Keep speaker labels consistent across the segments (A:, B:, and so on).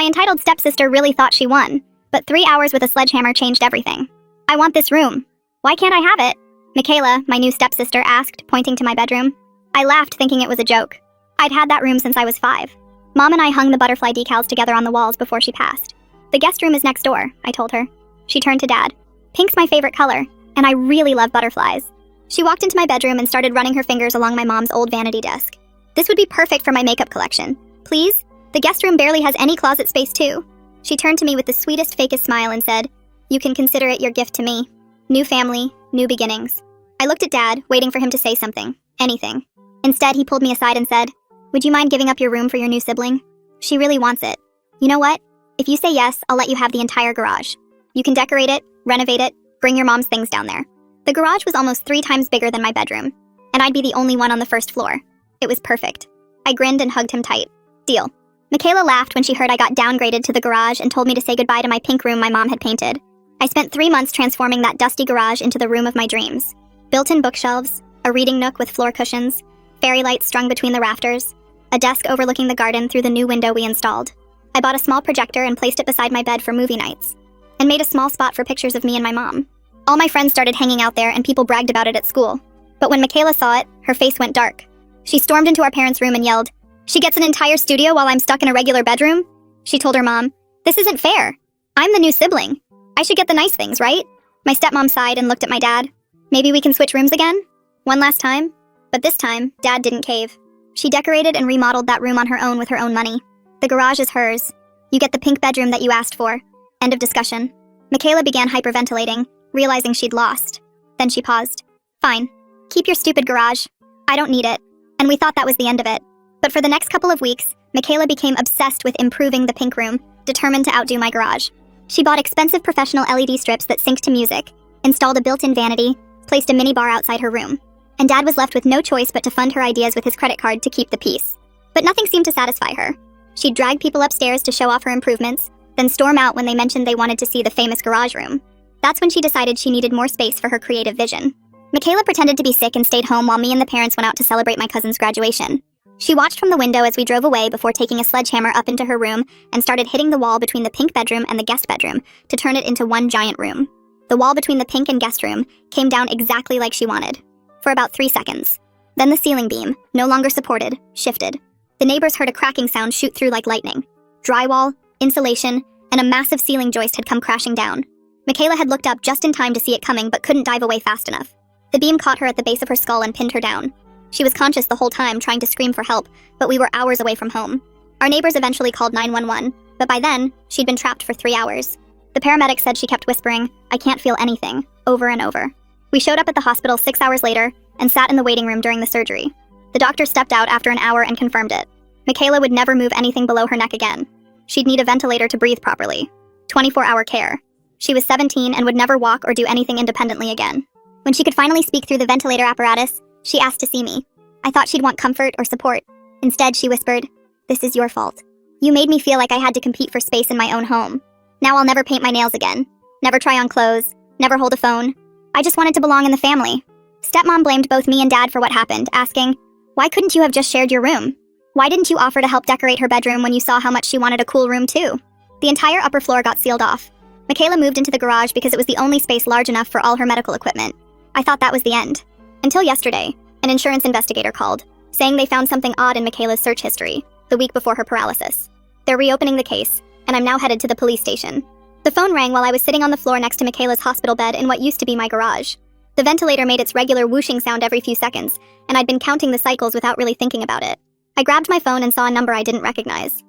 A: My entitled stepsister really thought she won, but 3 hours with a sledgehammer changed everything. I want this room. Why can't I have it? Michaela, my new stepsister, asked, pointing to my bedroom. I laughed, thinking it was a joke. I'd had that room since I was 5. Mom and I hung the butterfly decals together on the walls before she passed. The guest room is next door, I told her. She turned to Dad. Pink's my favorite color, and I really love butterflies. She walked into my bedroom and started running her fingers along my mom's old vanity desk. This would be perfect for my makeup collection. Please? The guest room barely has any closet space, too. She turned to me with the sweetest, fakest smile and said, You can consider it your gift to me. New family, new beginnings. I looked at Dad, waiting for him to say something. Anything. Instead, he pulled me aside and said, Would you mind giving up your room for your new sibling? She really wants it. You know what? If you say yes, I'll let you have the entire garage. You can decorate it, renovate it, bring your mom's things down there. The garage was almost 3 times bigger than my bedroom, and I'd be the only one on the first floor. It was perfect. I grinned and hugged him tight. Deal. Michaela laughed when she heard I got downgraded to the garage and told me to say goodbye to my pink room my mom had painted. I spent 3 months transforming that dusty garage into the room of my dreams. Built-in bookshelves, a reading nook with floor cushions, fairy lights strung between the rafters, a desk overlooking the garden through the new window we installed. I bought a small projector and placed it beside my bed for movie nights, and made a small spot for pictures of me and my mom. All my friends started hanging out there and people bragged about it at school. But when Michaela saw it, her face went dark. She stormed into our parents' room and yelled, She gets an entire studio while I'm stuck in a regular bedroom? She told her mom, This isn't fair. I'm the new sibling. I should get the nice things, right? My stepmom sighed and looked at my dad. Maybe we can switch rooms again? One last time? But this time, Dad didn't cave. She decorated and remodeled that room on her own with her own money. The garage is hers. You get the pink bedroom that you asked for. End of discussion. Michaela began hyperventilating, realizing she'd lost. Then she paused. Fine. Keep your stupid garage. I don't need it. And we thought that was the end of it. But for the next couple of weeks, Michaela became obsessed with improving the pink room, determined to outdo my garage. She bought expensive professional LED strips that synced to music, installed a built-in vanity, placed a mini bar outside her room. And Dad was left with no choice but to fund her ideas with his credit card to keep the peace. But nothing seemed to satisfy her. She'd drag people upstairs to show off her improvements, then storm out when they mentioned they wanted to see the famous garage room. That's when she decided she needed more space for her creative vision. Michaela pretended to be sick and stayed home while me and the parents went out to celebrate my cousin's graduation. She watched from the window as we drove away before taking a sledgehammer up into her room and started hitting the wall between the pink bedroom and the guest bedroom to turn it into one giant room. The wall between the pink and guest room came down exactly like she wanted, for about 3 seconds. Then the ceiling beam, no longer supported, shifted. The neighbors heard a cracking sound shoot through like lightning. Drywall, insulation, and a massive ceiling joist had come crashing down. Michaela had looked up just in time to see it coming but couldn't dive away fast enough. The beam caught her at the base of her skull and pinned her down. She was conscious the whole time, trying to scream for help, but we were hours away from home. Our neighbors eventually called 911, but by then, she'd been trapped for 3 hours. The paramedic said she kept whispering, I can't feel anything, over and over. We showed up at the hospital 6 hours later and sat in the waiting room during the surgery. The doctor stepped out after an hour and confirmed it. Michaela would never move anything below her neck again. She'd need a ventilator to breathe properly. 24-hour care. She was 17 and would never walk or do anything independently again. When she could finally speak through the ventilator apparatus, she asked to see me. I thought she'd want comfort or support. Instead, she whispered, This is your fault. You made me feel like I had to compete for space in my own home. Now I'll never paint my nails again. Never try on clothes. Never hold a phone. I just wanted to belong in the family. Stepmom blamed both me and Dad for what happened, asking, Why couldn't you have just shared your room? Why didn't you offer to help decorate her bedroom when you saw how much she wanted a cool room too? The entire upper floor got sealed off. Michaela moved into the garage because it was the only space large enough for all her medical equipment. I thought that was the end. Until yesterday, an insurance investigator called, saying they found something odd in Michaela's search history, the week before her paralysis. They're reopening the case, and I'm now headed to the police station. The phone rang while I was sitting on the floor next to Michaela's hospital bed in what used to be my garage. The ventilator made its regular whooshing sound every few seconds, and I'd been counting the cycles without really thinking about it. I grabbed my phone and saw a number I didn't recognize.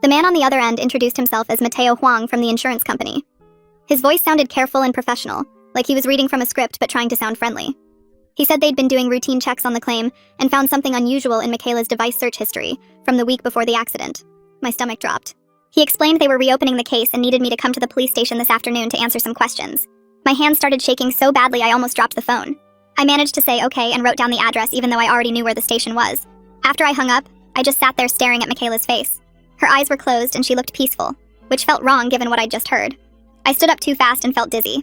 A: The man on the other end introduced himself as Mateo Huang from the insurance company. His voice sounded careful and professional, like he was reading from a script but trying to sound friendly. He said they'd been doing routine checks on the claim and found something unusual in Michaela's device search history from the week before the accident. My stomach dropped. He explained they were reopening the case and needed me to come to the police station this afternoon to answer some questions. My hands started shaking so badly I almost dropped the phone. I managed to say okay and wrote down the address even though I already knew where the station was. After I hung up, I just sat there staring at Michaela's face. Her eyes were closed and she looked peaceful, which felt wrong given what I'd just heard. I stood up too fast and felt dizzy.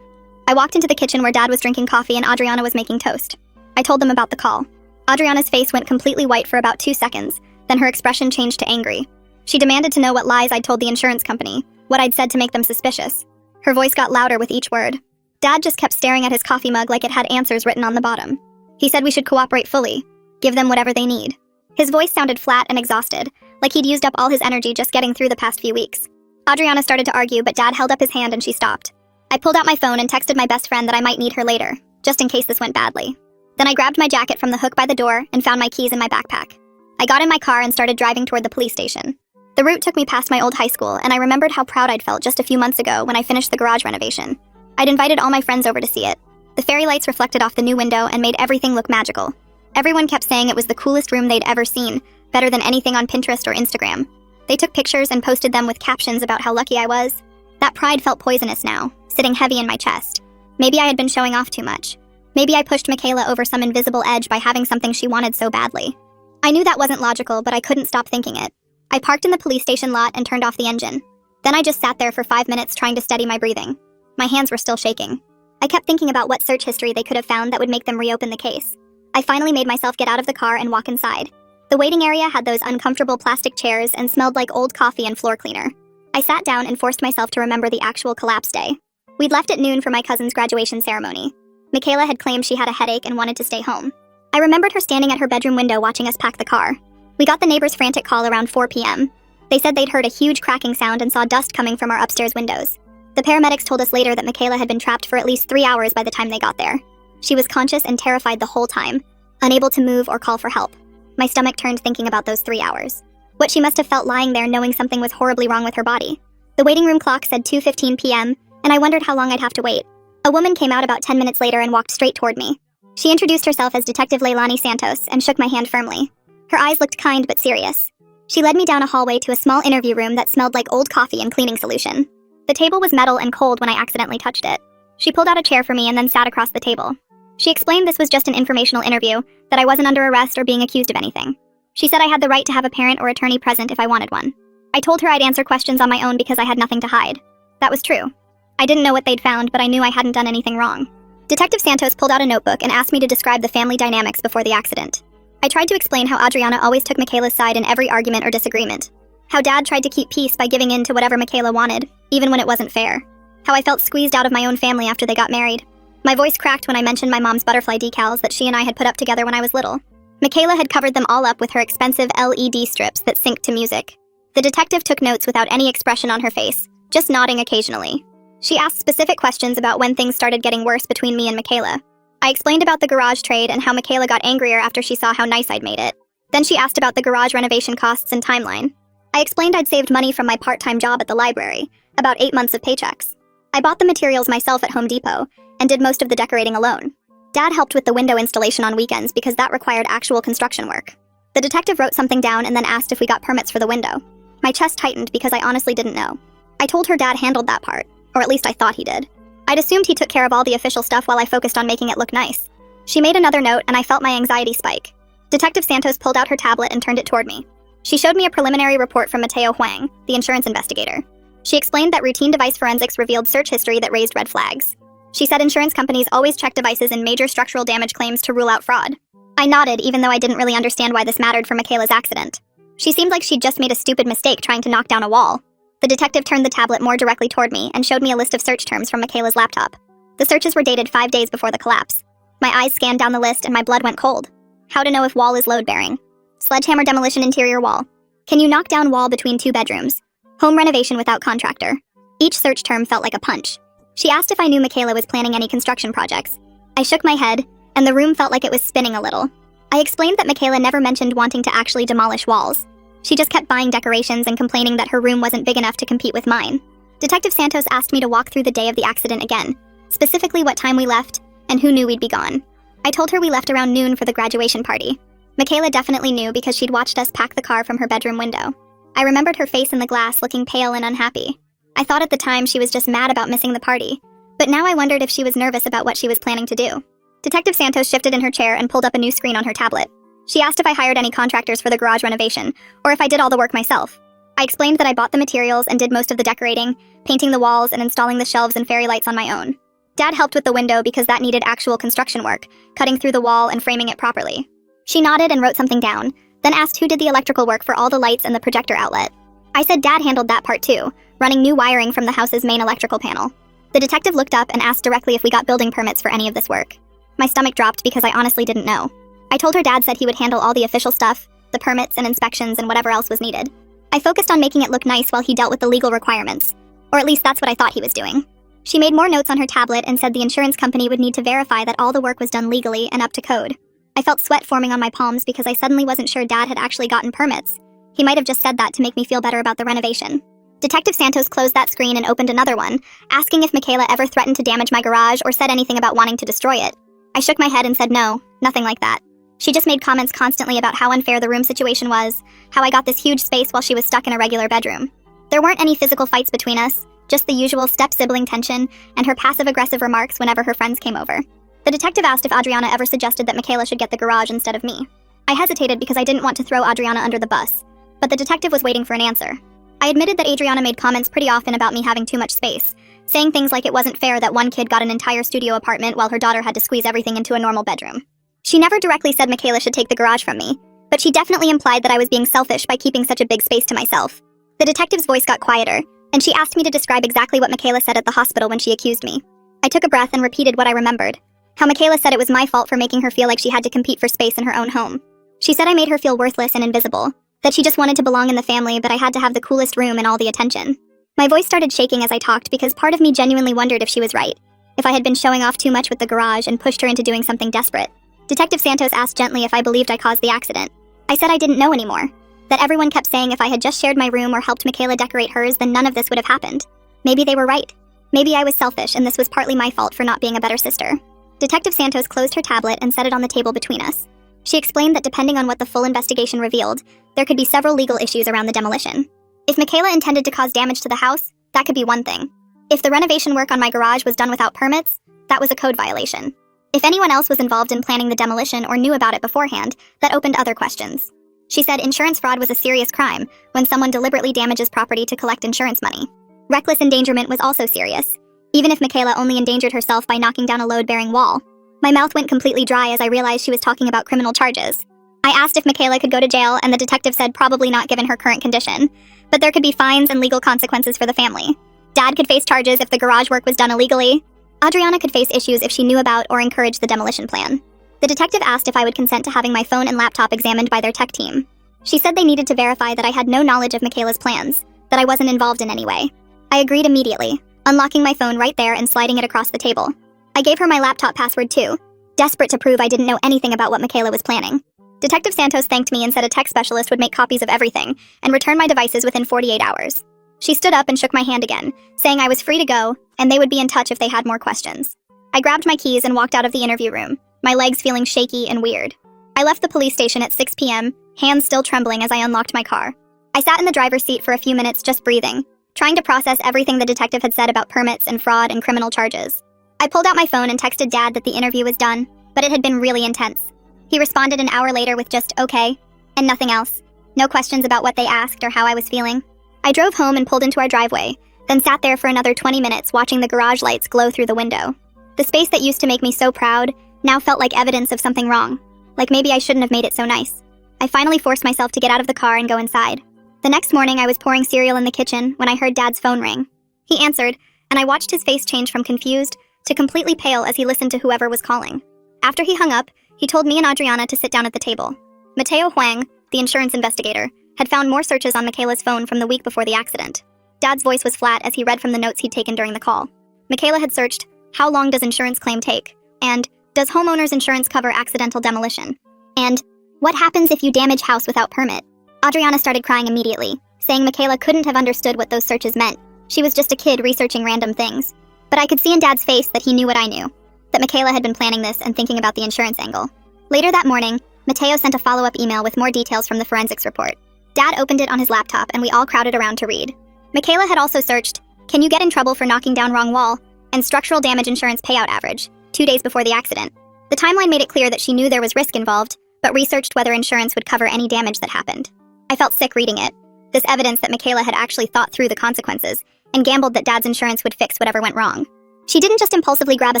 A: I walked into the kitchen where Dad was drinking coffee and Adriana was making toast. I told them about the call. Adriana's face went completely white for about 2 seconds, then her expression changed to angry. She demanded to know what lies I'd told the insurance company, what I'd said to make them suspicious. Her voice got louder with each word. Dad just kept staring at his coffee mug like it had answers written on the bottom. He said we should cooperate fully, give them whatever they need. His voice sounded flat and exhausted, like he'd used up all his energy just getting through the past few weeks. Adriana started to argue, but Dad held up his hand and she stopped. I pulled out my phone and texted my best friend that I might need her later, just in case this went badly. Then I grabbed my jacket from the hook by the door and found my keys in my backpack. I got in my car and started driving toward the police station. The route took me past my old high school, and I remembered how proud I'd felt just a few months ago when I finished the garage renovation. I'd invited all my friends over to see it. The fairy lights reflected off the new window and made everything look magical. Everyone kept saying it was the coolest room they'd ever seen, better than anything on Pinterest or Instagram. They took pictures and posted them with captions about how lucky I was. That pride felt poisonous now, sitting heavy in my chest. Maybe I had been showing off too much. Maybe I pushed Michaela over some invisible edge by having something she wanted so badly. I knew that wasn't logical, but I couldn't stop thinking it. I parked in the police station lot and turned off the engine. Then I just sat there for 5 minutes trying to steady my breathing. My hands were still shaking. I kept thinking about what search history they could have found that would make them reopen the case. I finally made myself get out of the car and walk inside. The waiting area had those uncomfortable plastic chairs and smelled like old coffee and floor cleaner. I sat down and forced myself to remember the actual collapse day. We'd left at noon for my cousin's graduation ceremony. Michaela had claimed she had a headache and wanted to stay home. I remembered her standing at her bedroom window watching us pack the car. We got the neighbor's frantic call around 4 p.m. They said they'd heard a huge cracking sound and saw dust coming from our upstairs windows. The paramedics told us later that Michaela had been trapped for at least 3 hours by the time they got there. She was conscious and terrified the whole time, unable to move or call for help. My stomach turned thinking about those 3 hours. What she must have felt lying there knowing something was horribly wrong with her body. The waiting room clock said 2:15 p.m., and I wondered how long I'd have to wait. A woman came out about 10 minutes later and walked straight toward me. She introduced herself as Detective Leilani Santos and shook my hand firmly. Her eyes looked kind but serious. She led me down a hallway to a small interview room that smelled like old coffee and cleaning solution. The table was metal and cold when I accidentally touched it. She pulled out a chair for me and then sat across the table. She explained this was just an informational interview, that I wasn't under arrest or being accused of anything. She said I had the right to have a parent or attorney present if I wanted one. I told her I'd answer questions on my own because I had nothing to hide. That was true. I didn't know what they'd found, but I knew I hadn't done anything wrong. Detective Santos pulled out a notebook and asked me to describe the family dynamics before the accident. I tried to explain how Adriana always took Michaela's side in every argument or disagreement. How Dad tried to keep peace by giving in to whatever Michaela wanted, even when it wasn't fair. How I felt squeezed out of my own family after they got married. My voice cracked when I mentioned my mom's butterfly decals that she and I had put up together when I was little. Michaela had covered them all up with her expensive LED strips that synced to music. The detective took notes without any expression on her face, just nodding occasionally. She asked specific questions about when things started getting worse between me and Michaela. I explained about the garage trade and how Michaela got angrier after she saw how nice I'd made it. Then she asked about the garage renovation costs and timeline. I explained I'd saved money from my part-time job at the library, about 8 months of paychecks. I bought the materials myself at Home Depot and did most of the decorating alone. Dad helped with the window installation on weekends because that required actual construction work. The detective wrote something down and then asked if we got permits for the window. My chest tightened because I honestly didn't know. I told her Dad handled that part, or at least I thought he did. I'd assumed he took care of all the official stuff while I focused on making it look nice. She made another note and I felt my anxiety spike. Detective Santos pulled out her tablet and turned it toward me. She showed me a preliminary report from Mateo Huang, the insurance investigator. She explained that routine device forensics revealed search history that raised red flags. She said insurance companies always check devices in major structural damage claims to rule out fraud. I nodded, even though I didn't really understand why this mattered for Michaela's accident. She seemed like she'd just made a stupid mistake trying to knock down a wall. The detective turned the tablet more directly toward me and showed me a list of search terms from Michaela's laptop. The searches were dated 5 days before the collapse. My eyes scanned down the list and my blood went cold. How to know if wall is load-bearing. Sledgehammer demolition interior wall. Can you knock down wall between 2 bedrooms? Home renovation without contractor. Each search term felt like a punch. She asked if I knew Michaela was planning any construction projects. I shook my head, and the room felt like it was spinning a little. I explained that Michaela never mentioned wanting to actually demolish walls. She just kept buying decorations and complaining that her room wasn't big enough to compete with mine. Detective Santos asked me to walk through the day of the accident again, specifically what time we left and who knew we'd be gone. I told her we left around noon for the graduation party. Michaela definitely knew because she'd watched us pack the car from her bedroom window. I remembered her face in the glass looking pale and unhappy. I thought at the time she was just mad about missing the party, but now I wondered if she was nervous about what she was planning to do. Detective Santos shifted in her chair and pulled up a new screen on her tablet. She asked if I hired any contractors for the garage renovation, or if I did all the work myself. I explained that I bought the materials and did most of the decorating, painting the walls and installing the shelves and fairy lights on my own. Dad helped with the window because that needed actual construction work, cutting through the wall and framing it properly. She nodded and wrote something down, then asked who did the electrical work for all the lights and the projector outlet. I said Dad handled that part too, running new wiring from the house's main electrical panel. The detective looked up and asked directly if we got building permits for any of this work. My stomach dropped because I honestly didn't know. I told her Dad said he would handle all the official stuff, the permits and inspections and whatever else was needed. I focused on making it look nice while he dealt with the legal requirements. Or at least that's what I thought he was doing. She made more notes on her tablet and said the insurance company would need to verify that all the work was done legally and up to code. I felt sweat forming on my palms because I suddenly wasn't sure Dad had actually gotten permits. He might have just said that to make me feel better about the renovation. Detective Santos closed that screen and opened another one, asking if Michaela ever threatened to damage my garage or said anything about wanting to destroy it. I shook my head and said no, nothing like that. She just made comments constantly about how unfair the room situation was, how I got this huge space while she was stuck in a regular bedroom. There weren't any physical fights between us, just the usual step-sibling tension and her passive-aggressive remarks whenever her friends came over. The detective asked if Adriana ever suggested that Michaela should get the garage instead of me. I hesitated because I didn't want to throw Adriana under the bus, but the detective was waiting for an answer. I admitted that Adriana made comments pretty often about me having too much space, saying things like it wasn't fair that one kid got an entire studio apartment while her daughter had to squeeze everything into a normal bedroom. She never directly said Michaela should take the garage from me, but she definitely implied that I was being selfish by keeping such a big space to myself. The detective's voice got quieter, and she asked me to describe exactly what Michaela said at the hospital when she accused me. I took a breath and repeated what I remembered. How Michaela said it was my fault for making her feel like she had to compete for space in her own home. She said I made her feel worthless and invisible, that she just wanted to belong in the family but I had to have the coolest room and all the attention. My voice started shaking as I talked because part of me genuinely wondered if she was right, if I had been showing off too much with the garage and pushed her into doing something desperate. Detective Santos asked gently if I believed I caused the accident. I said I didn't know anymore, that everyone kept saying if I had just shared my room or helped Michaela decorate hers then none of this would have happened. Maybe they were right. Maybe I was selfish and this was partly my fault for not being a better sister. Detective Santos closed her tablet and set it on the table between us. She explained that depending on what the full investigation revealed, there could be several legal issues around the demolition. If Michaela intended to cause damage to the house, that could be one thing. If the renovation work on my garage was done without permits, that was a code violation. If anyone else was involved in planning the demolition or knew about it beforehand, that opened other questions. She said insurance fraud was a serious crime when someone deliberately damages property to collect insurance money. Reckless endangerment was also serious, even if Michaela only endangered herself by knocking down a load-bearing wall. My mouth went completely dry as I realized she was talking about criminal charges. I asked if Michaela could go to jail, and the detective said probably not given her current condition, but there could be fines and legal consequences for the family. Dad could face charges if the garage work was done illegally. Adriana could face issues if she knew about or encouraged the demolition plan. The detective asked if I would consent to having my phone and laptop examined by their tech team. She said they needed to verify that I had no knowledge of Michaela's plans, that I wasn't involved in any way. I agreed immediately, unlocking my phone right there and sliding it across the table. I gave her my laptop password too, desperate to prove I didn't know anything about what Michaela was planning. Detective Santos thanked me and said a tech specialist would make copies of everything and return my devices within 48 hours. She stood up and shook my hand again, saying I was free to go and they would be in touch if they had more questions. I grabbed my keys and walked out of the interview room, my legs feeling shaky and weird. I left the police station at 6 p.m., hands still trembling as I unlocked my car. I sat in the driver's seat for a few minutes just breathing, trying to process everything the detective had said about permits and fraud and criminal charges. I pulled out my phone and texted Dad that the interview was done, but it had been really intense. He responded an hour later with just okay, and nothing else. No questions about what they asked or how I was feeling. I drove home and pulled into our driveway, then sat there for another 20 minutes watching the garage lights glow through the window. The space that used to make me so proud now felt like evidence of something wrong, like maybe I shouldn't have made it so nice. I finally forced myself to get out of the car and go inside. The next morning I was pouring cereal in the kitchen when I heard Dad's phone ring. He answered, and I watched his face change from confused to completely pale as he listened to whoever was calling. After he hung up, he told me and Adriana to sit down at the table. Mateo Huang, the insurance investigator, had found more searches on Michaela's phone from the week before the accident. Dad's voice was flat as he read from the notes he'd taken during the call. Michaela had searched, how long does insurance claim take? And, does homeowner's insurance cover accidental demolition? And, what happens if you damage house without permit? Adriana started crying immediately, saying Michaela couldn't have understood what those searches meant. She was just a kid researching random things. But I could see in Dad's face that he knew what I knew, that Michaela had been planning this and thinking about the insurance angle. Later that morning, Mateo sent a follow-up email with more details from the forensics report. Dad opened it on his laptop and we all crowded around to read. Michaela had also searched, can you get in trouble for knocking down wrong wall, and structural damage insurance payout average, 2 days before the accident. The timeline made it clear that she knew there was risk involved, but researched whether insurance would cover any damage that happened. I felt sick reading it, this evidence that Michaela had actually thought through the consequences, and gambled that Dad's insurance would fix whatever went wrong. She didn't just impulsively grab a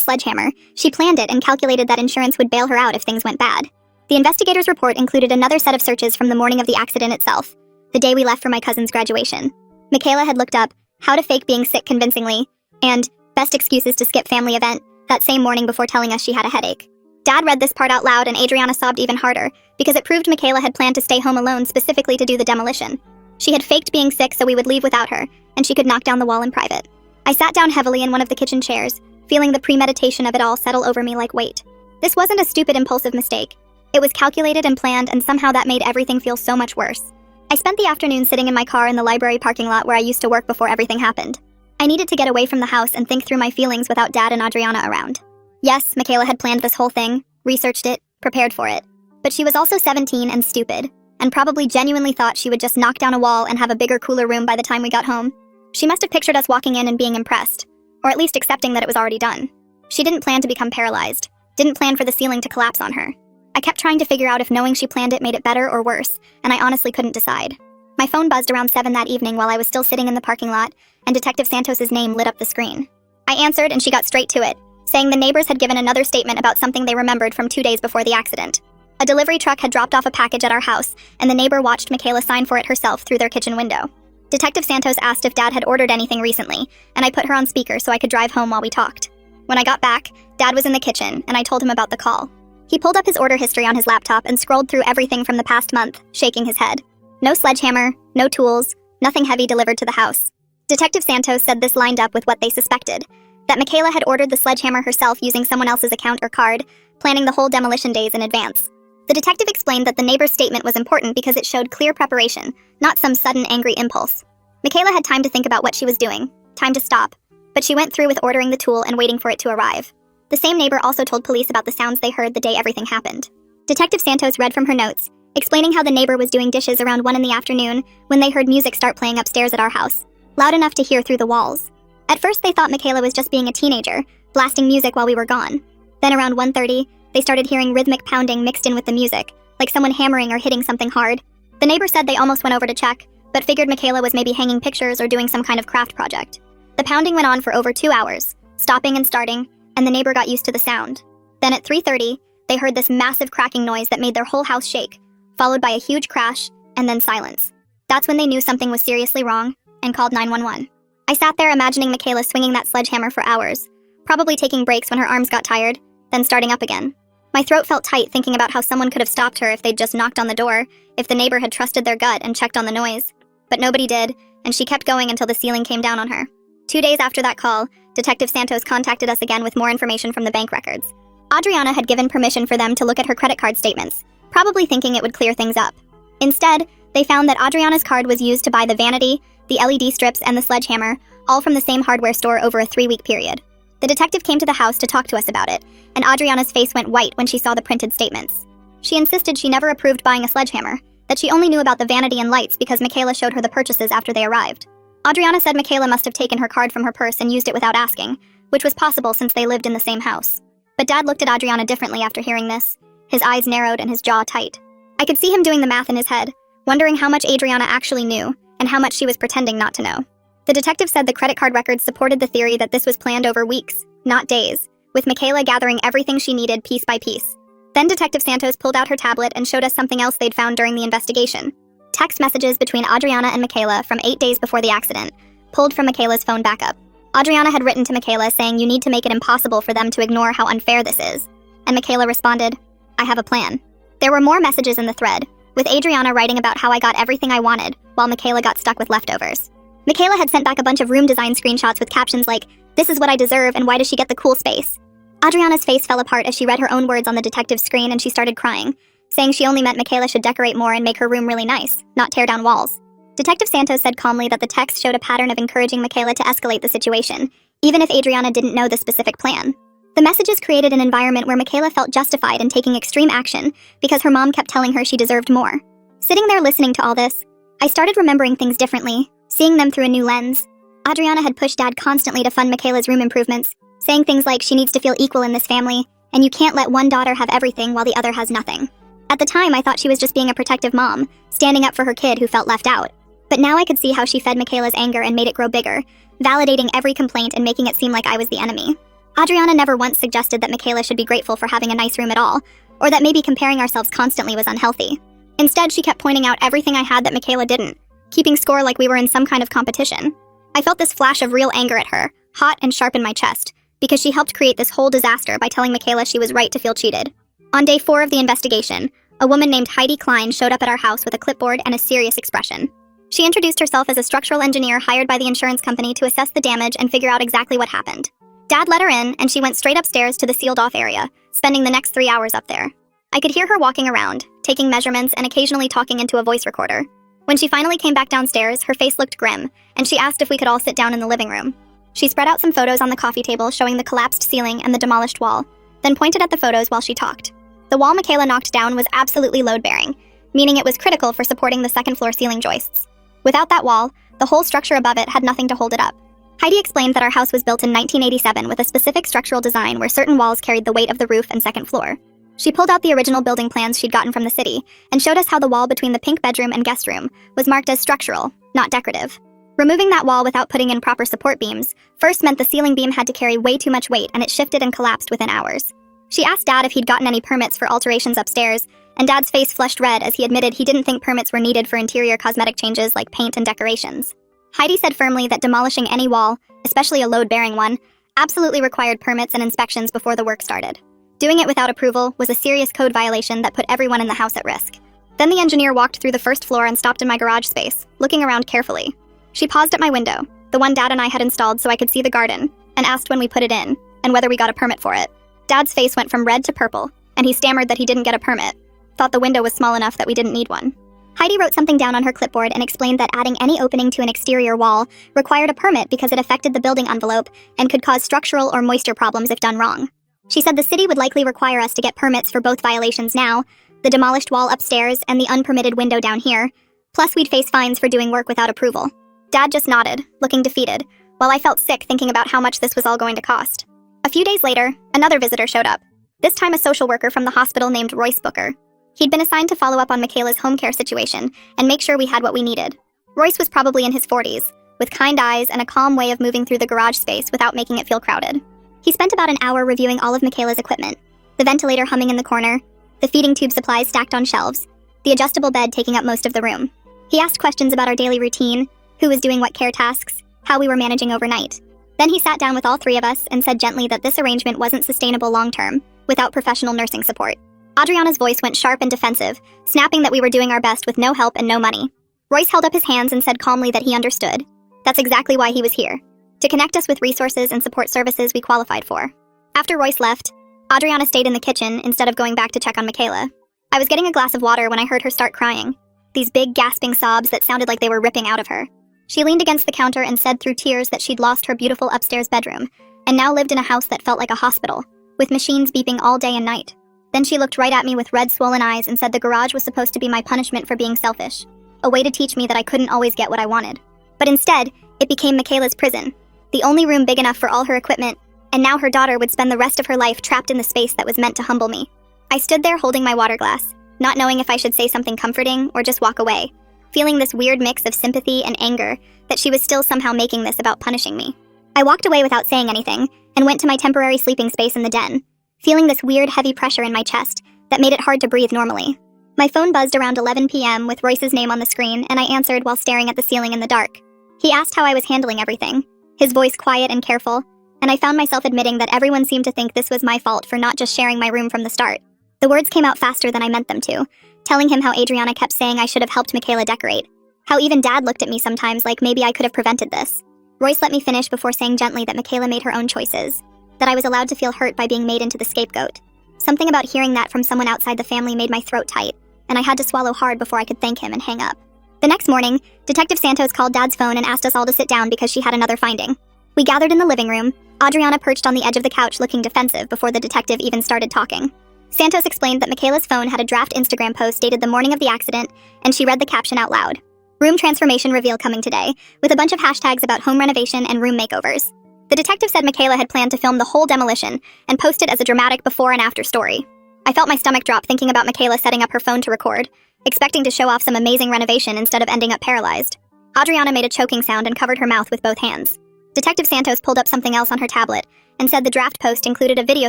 A: sledgehammer, she planned it and calculated that insurance would bail her out if things went bad. The investigator's report included another set of searches from the morning of the accident itself, the day we left for my cousin's graduation. Michaela had looked up how to fake being sick convincingly and best excuses to skip family event that same morning before telling us she had a headache. Dad read this part out loud and Adriana sobbed even harder because it proved Michaela had planned to stay home alone specifically to do the demolition. She had faked being sick so we would leave without her, and she could knock down the wall in private. I sat down heavily in one of the kitchen chairs, feeling the premeditation of it all settle over me like weight. This wasn't a stupid impulsive mistake. It was calculated and planned, and somehow that made everything feel so much worse. I spent the afternoon sitting in my car in the library parking lot where I used to work before everything happened. I needed to get away from the house and think through my feelings without Dad and Adriana around. Yes, Michaela had planned this whole thing, researched it, prepared for it. But she was also 17 and stupid, and probably genuinely thought she would just knock down a wall and have a bigger, cooler room by the time we got home. She must have pictured us walking in and being impressed, or at least accepting that it was already done. She didn't plan to become paralyzed, didn't plan for the ceiling to collapse on her. I kept trying to figure out if knowing she planned it made it better or worse, and I honestly couldn't decide. My phone buzzed around 7 that evening while I was still sitting in the parking lot, and Detective Santos's name lit up the screen. I answered and she got straight to it, saying the neighbors had given another statement about something they remembered from 2 days before the accident. A delivery truck had dropped off a package at our house, and the neighbor watched Michaela sign for it herself through their kitchen window. Detective Santos asked if Dad had ordered anything recently, and I put her on speaker so I could drive home while we talked. When I got back, Dad was in the kitchen, and I told him about the call. He pulled up his order history on his laptop and scrolled through everything from the past month, shaking his head. No sledgehammer, no tools, nothing heavy delivered to the house. Detective Santos said this lined up with what they suspected, that Michaela had ordered the sledgehammer herself using someone else's account or card, planning the whole demolition days in advance. The detective explained that the neighbor's statement was important because it showed clear preparation, not some sudden angry impulse. Michaela had time to think about what she was doing, time to stop, but she went through with ordering the tool and waiting for it to arrive. The same neighbor also told police about the sounds they heard the day everything happened. Detective Santos read from her notes, explaining how the neighbor was doing dishes around 1 in the afternoon when they heard music start playing upstairs at our house, loud enough to hear through the walls. At first they thought Michaela was just being a teenager, blasting music while we were gone. Then around 1:30, they started hearing rhythmic pounding mixed in with the music, like someone hammering or hitting something hard. The neighbor said they almost went over to check, but figured Michaela was maybe hanging pictures or doing some kind of craft project. The pounding went on for over 2 hours, stopping and starting, and the neighbor got used to the sound. Then at 3:30, they heard this massive cracking noise that made their whole house shake, followed by a huge crash, and then silence. That's when they knew something was seriously wrong, and called 911. I sat there imagining Michaela swinging that sledgehammer for hours, probably taking breaks when her arms got tired, then starting up again. My throat felt tight thinking about how someone could have stopped her if they'd just knocked on the door, if the neighbor had trusted their gut and checked on the noise. But nobody did, and she kept going until the ceiling came down on her. 2 days after that call, Detective Santos contacted us again with more information from the bank records. Adriana had given permission for them to look at her credit card statements, probably thinking it would clear things up. Instead, they found that Adriana's card was used to buy the vanity, the LED strips, and the sledgehammer, all from the same hardware store over a 3-week period. The detective came to the house to talk to us about it, and Adriana's face went white when she saw the printed statements. She insisted she never approved buying a sledgehammer, that she only knew about the vanity and lights because Michaela showed her the purchases after they arrived. Adriana said Michaela must have taken her card from her purse and used it without asking, which was possible since they lived in the same house. But Dad looked at Adriana differently after hearing this, his eyes narrowed and his jaw tight. I could see him doing the math in his head, wondering how much Adriana actually knew, and how much she was pretending not to know. The detective said the credit card records supported the theory that this was planned over weeks, not days, with Michaela gathering everything she needed piece by piece. Then Detective Santos pulled out her tablet and showed us something else they'd found during the investigation. Text messages between Adriana and Michaela from 8 days before the accident, pulled from Michaela's phone backup. Adriana had written to Michaela saying you need to make it impossible for them to ignore how unfair this is. And Michaela responded, I have a plan. There were more messages in the thread, with Adriana writing about how I got everything I wanted, while Michaela got stuck with leftovers. Michaela had sent back a bunch of room design screenshots with captions like, this is what I deserve and why does she get the cool space? Adriana's face fell apart as she read her own words on the detective's screen and she started crying, saying she only meant Michaela should decorate more and make her room really nice, not tear down walls. Detective Santos said calmly that the text showed a pattern of encouraging Michaela to escalate the situation, even if Adriana didn't know the specific plan. The messages created an environment where Michaela felt justified in taking extreme action because her mom kept telling her she deserved more. Sitting there listening to all this, I started remembering things differently, seeing them through a new lens. Adriana had pushed Dad constantly to fund Michaela's room improvements, saying things like she needs to feel equal in this family, and you can't let one daughter have everything while the other has nothing. At the time, I thought she was just being a protective mom, standing up for her kid who felt left out. But now I could see how she fed Michaela's anger and made it grow bigger, validating every complaint and making it seem like I was the enemy. Adriana never once suggested that Michaela should be grateful for having a nice room at all, or that maybe comparing ourselves constantly was unhealthy. Instead, she kept pointing out everything I had that Michaela didn't, keeping score like we were in some kind of competition. I felt this flash of real anger at her, hot and sharp in my chest, because she helped create this whole disaster by telling Michaela she was right to feel cheated. On day 4 of the investigation, a woman named Heidi Klein showed up at our house with a clipboard and a serious expression. She introduced herself as a structural engineer hired by the insurance company to assess the damage and figure out exactly what happened. Dad let her in, and she went straight upstairs to the sealed-off area, spending the next 3 hours up there. I could hear her walking around, taking measurements and occasionally talking into a voice recorder. When she finally came back downstairs, her face looked grim, and she asked if we could all sit down in the living room. She spread out some photos on the coffee table showing the collapsed ceiling and the demolished wall, then pointed at the photos while she talked. The wall Michaela knocked down was absolutely load-bearing, meaning it was critical for supporting the second-floor ceiling joists. Without that wall, the whole structure above it had nothing to hold it up. Heidi explained that our house was built in 1987 with a specific structural design where certain walls carried the weight of the roof and second floor. She pulled out the original building plans she'd gotten from the city and showed us how the wall between the pink bedroom and guest room was marked as structural, not decorative. Removing that wall without putting in proper support beams first meant the ceiling beam had to carry way too much weight and it shifted and collapsed within hours. She asked Dad if he'd gotten any permits for alterations upstairs, and Dad's face flushed red as he admitted he didn't think permits were needed for interior cosmetic changes like paint and decorations. Heidi said firmly that demolishing any wall, especially a load-bearing one, absolutely required permits and inspections before the work started. Doing it without approval was a serious code violation that put everyone in the house at risk. Then the engineer walked through the first floor and stopped in my garage space, looking around carefully. She paused at my window, the one Dad and I had installed so I could see the garden, and asked when we put it in, and whether we got a permit for it. Dad's face went from red to purple, and he stammered that he didn't get a permit, thought the window was small enough that we didn't need one. Heidi wrote something down on her clipboard and explained that adding any opening to an exterior wall required a permit because it affected the building envelope and could cause structural or moisture problems if done wrong. She said the city would likely require us to get permits for both violations now, the demolished wall upstairs and the unpermitted window down here, plus we'd face fines for doing work without approval. Dad just nodded, looking defeated, while I felt sick thinking about how much this was all going to cost. A few days later, another visitor showed up, this time a social worker from the hospital named Royce Booker. He'd been assigned to follow up on Michaela's home care situation and make sure we had what we needed. Royce was probably in his 40s, with kind eyes and a calm way of moving through the garage space without making it feel crowded. He spent about an hour reviewing all of Michaela's equipment, the ventilator humming in the corner, the feeding tube supplies stacked on shelves, the adjustable bed taking up most of the room. He asked questions about our daily routine, who was doing what care tasks, how we were managing overnight. Then he sat down with all 3 of us and said gently that this arrangement wasn't sustainable long-term, without professional nursing support. Adriana's voice went sharp and defensive, snapping that we were doing our best with no help and no money. Royce held up his hands and said calmly that he understood. That's exactly why he was here, to connect us with resources and support services we qualified for. After Royce left, Adriana stayed in the kitchen instead of going back to check on Michaela. I was getting a glass of water when I heard her start crying, these big gasping sobs that sounded like they were ripping out of her. She leaned against the counter and said through tears that she'd lost her beautiful upstairs bedroom, and now lived in a house that felt like a hospital, with machines beeping all day and night. Then she looked right at me with red, swollen eyes and said the garage was supposed to be my punishment for being selfish, a way to teach me that I couldn't always get what I wanted. But instead, it became Michaela's prison, the only room big enough for all her equipment, and now her daughter would spend the rest of her life trapped in the space that was meant to humble me. I stood there holding my water glass, not knowing if I should say something comforting or just walk away, feeling this weird mix of sympathy and anger that she was still somehow making this about punishing me. I walked away without saying anything and went to my temporary sleeping space in the den, feeling this weird heavy pressure in my chest that made it hard to breathe normally. My phone buzzed around 11 p.m. with Royce's name on the screen, and I answered while staring at the ceiling in the dark. He asked how I was handling everything, his voice quiet and careful, and I found myself admitting that everyone seemed to think this was my fault for not just sharing my room from the start. The words came out faster than I meant them to, telling him how Adriana kept saying I should have helped Michaela decorate, how even Dad looked at me sometimes like maybe I could have prevented this. Royce let me finish before saying gently that Michaela made her own choices, that I was allowed to feel hurt by being made into the scapegoat. Something about hearing that from someone outside the family made my throat tight, and I had to swallow hard before I could thank him and hang up. The next morning, Detective Santos called Dad's phone and asked us all to sit down because she had another finding. We gathered in the living room, Adriana perched on the edge of the couch looking defensive before the detective even started talking. Santos explained that Michaela's phone had a draft Instagram post dated the morning of the accident, and she read the caption out loud. Room transformation reveal coming today, with a bunch of hashtags about home renovation and room makeovers. The detective said Michaela had planned to film the whole demolition and post it as a dramatic before and after story. I felt my stomach drop thinking about Michaela setting up her phone to record, expecting to show off some amazing renovation instead of ending up paralyzed. Adriana made a choking sound and covered her mouth with both hands. Detective Santos pulled up something else on her tablet and said the draft post included a video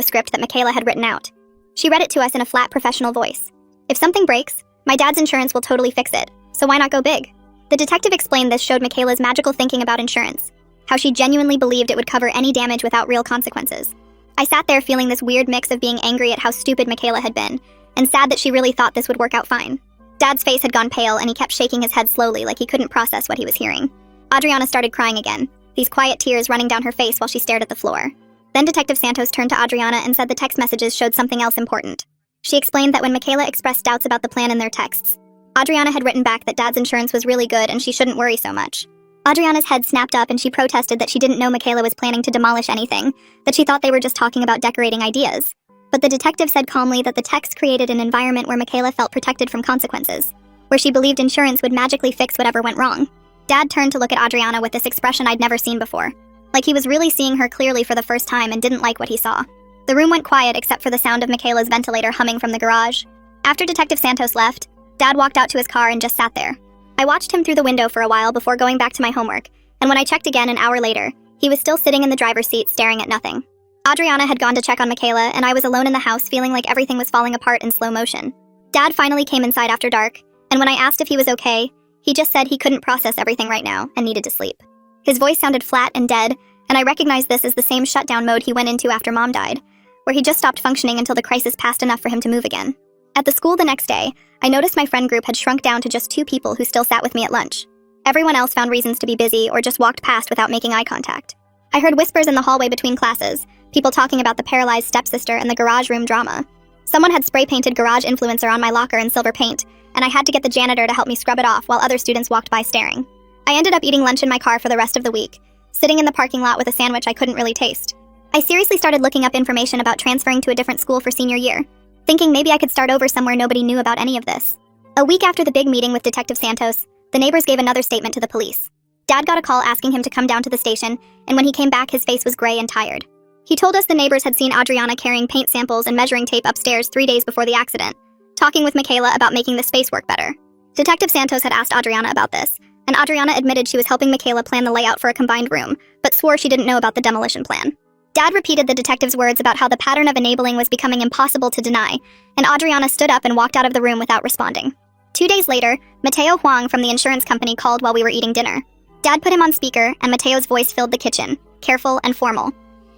A: script that Michaela had written out. She read it to us in a flat, professional voice. If something breaks, my dad's insurance will totally fix it, so why not go big? The detective explained this showed Michaela's magical thinking about insurance, how she genuinely believed it would cover any damage without real consequences. I sat there feeling this weird mix of being angry at how stupid Michaela had been, and sad that she really thought this would work out fine. Dad's face had gone pale, and he kept shaking his head slowly like he couldn't process what he was hearing. Adriana started crying again, these quiet tears running down her face while she stared at the floor. Then Detective Santos turned to Adriana and said the text messages showed something else important. She explained that when Michaela expressed doubts about the plan in their texts, Adriana had written back that Dad's insurance was really good and she shouldn't worry so much. Adriana's head snapped up and she protested that she didn't know Michaela was planning to demolish anything, that she thought they were just talking about decorating ideas. But the detective said calmly that the text created an environment where Michaela felt protected from consequences, where she believed insurance would magically fix whatever went wrong. Dad turned to look at Adriana with this expression I'd never seen before, like he was really seeing her clearly for the first time and didn't like what he saw. The room went quiet except for the sound of Michaela's ventilator humming from the garage. After Detective Santos left, Dad walked out to his car and just sat there. I watched him through the window for a while before going back to my homework, and when I checked again an hour later, he was still sitting in the driver's seat staring at nothing. Adriana had gone to check on Michaela, and I was alone in the house feeling like everything was falling apart in slow motion. Dad finally came inside after dark, and when I asked if he was okay, he just said he couldn't process everything right now and needed to sleep. His voice sounded flat and dead, and I recognized this as the same shutdown mode he went into after Mom died, where he just stopped functioning until the crisis passed enough for him to move again. At the school the next day, I noticed my friend group had shrunk down to just 2 people who still sat with me at lunch. Everyone else found reasons to be busy or just walked past without making eye contact. I heard whispers in the hallway between classes, people talking about the paralyzed stepsister and the garage room drama. Someone had spray-painted garage influencer on my locker in silver paint, and I had to get the janitor to help me scrub it off while other students walked by staring. I ended up eating lunch in my car for the rest of the week, sitting in the parking lot with a sandwich I couldn't really taste. I seriously started looking up information about transferring to a different school for senior year, thinking maybe I could start over somewhere nobody knew about any of this. A week after the big meeting with Detective Santos, the neighbors gave another statement to the police. Dad got a call asking him to come down to the station, and when he came back his face was gray and tired. He told us the neighbors had seen Adriana carrying paint samples and measuring tape upstairs 3 days before the accident, talking with Michaela about making the space work better. Detective Santos had asked Adriana about this, and Adriana admitted she was helping Michaela plan the layout for a combined room, but swore she didn't know about the demolition plan. Dad repeated the detective's words about how the pattern of enabling was becoming impossible to deny, and Adriana stood up and walked out of the room without responding. 2 days later, Mateo Huang from the insurance company called while we were eating dinner. Dad put him on speaker, and Mateo's voice filled the kitchen, careful and formal.